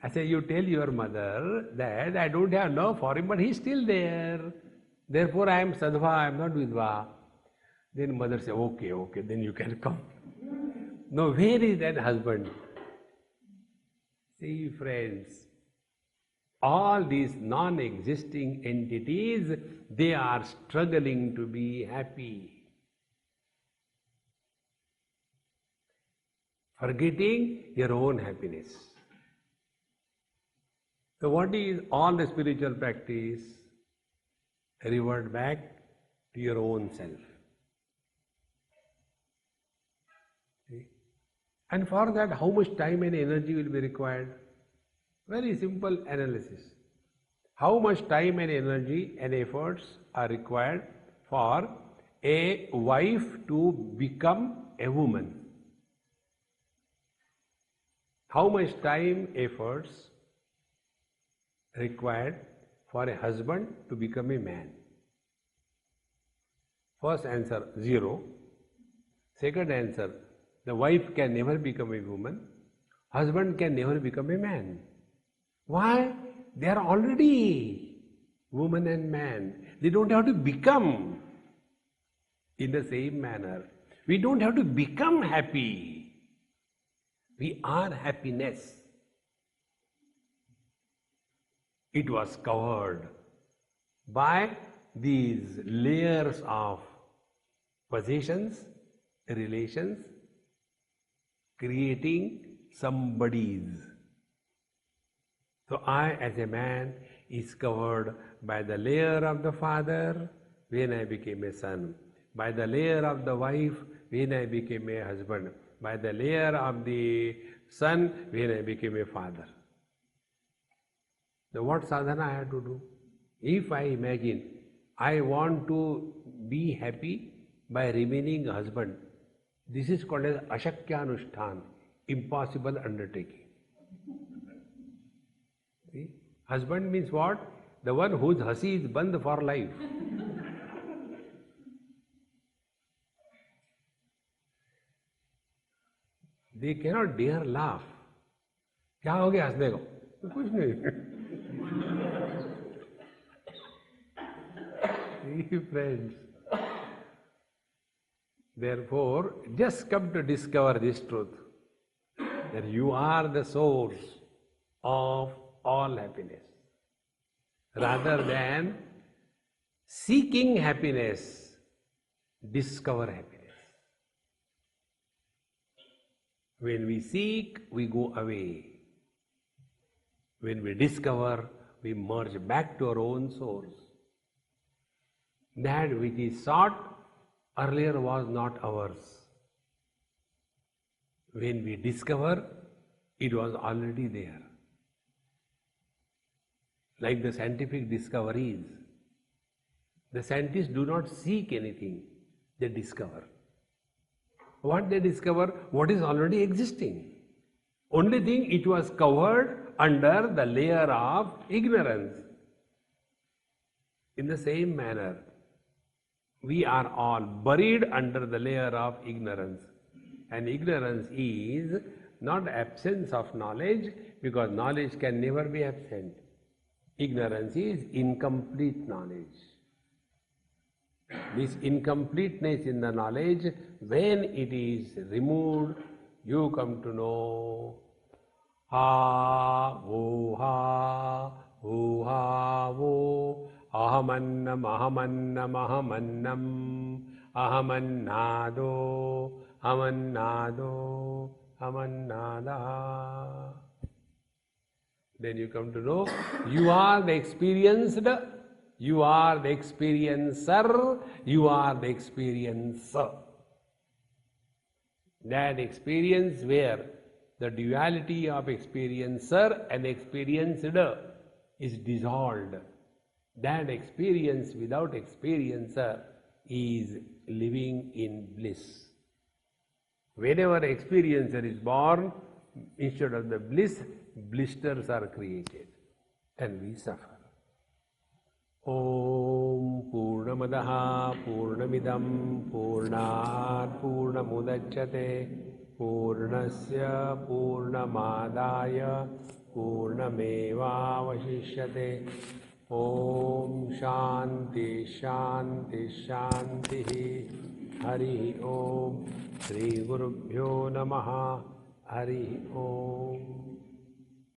I say, you tell your mother that I don't have love for him, but he's still there. Therefore, I am sadhva, I am not vidva. Then mother say, okay, then you can come. Now, where is that husband? See, friends, all these non-existing entities, they are struggling to be happy. Forgetting your own happiness. So what is all the spiritual practice? Revert back to your own self. See? And for that, how much time and energy will be required? Very simple analysis. How much time and energy and efforts are required for a wife to become a woman? How much time, efforts required for a husband to become a man? First answer, 0. Second answer, the wife can never become a woman. Husband can never become a man. Why? They are already woman and man. They don't have to become in the same manner. We don't have to become happy. We are happiness. It was covered by these layers of possessions, relations, creating somebodies. So I as a man is covered by the layer of the father when I became a son, by the layer of the wife when I became a husband, by the layer of the son when I became a father. So what sadhana I have to do? If I imagine I want to be happy by remaining a husband, this is called as ashakyanushthan, impossible undertaking. See? Husband means what? The one whose hasi is band for life. They cannot dare laugh. क्या हो गया हंसने को? कुछ नहीं. See, friends. Therefore, just come to discover this truth, that you are the source of all happiness. Rather than seeking happiness, discover happiness. When we seek, we go away. When we discover, we merge back to our own source. That which is sought earlier was not ours. When we discover, it was already there. Like the scientific discoveries, the scientists do not seek anything, they discover. What they discover? What is already existing. Only thing, it was covered under the layer of ignorance. In the same manner, we are all buried under the layer of ignorance. And ignorance is not absence of knowledge, because knowledge can never be absent. Ignorance is incomplete knowledge. This incompleteness in the knowledge, when it is removed, you come to know ha, vo, vo, ahamannam, ahamannam, ahamannam, amannado, amannada. Then you come to know you are the experienced, you are the experiencer, you are the experiencer. That experience where the duality of experiencer and experienced is dissolved. That experience without experiencer is living in bliss. Whenever experiencer is born, instead of the bliss, blisters are created and we suffer. Om Purnamadaha Purnamidam Purnat Purnamudachyate Purnasya Purnamadaya Purnamevavashishyate. Om Shanti Shanti Shanti. Hari Om. Shri Gurubhyo Namaha. Hari Om.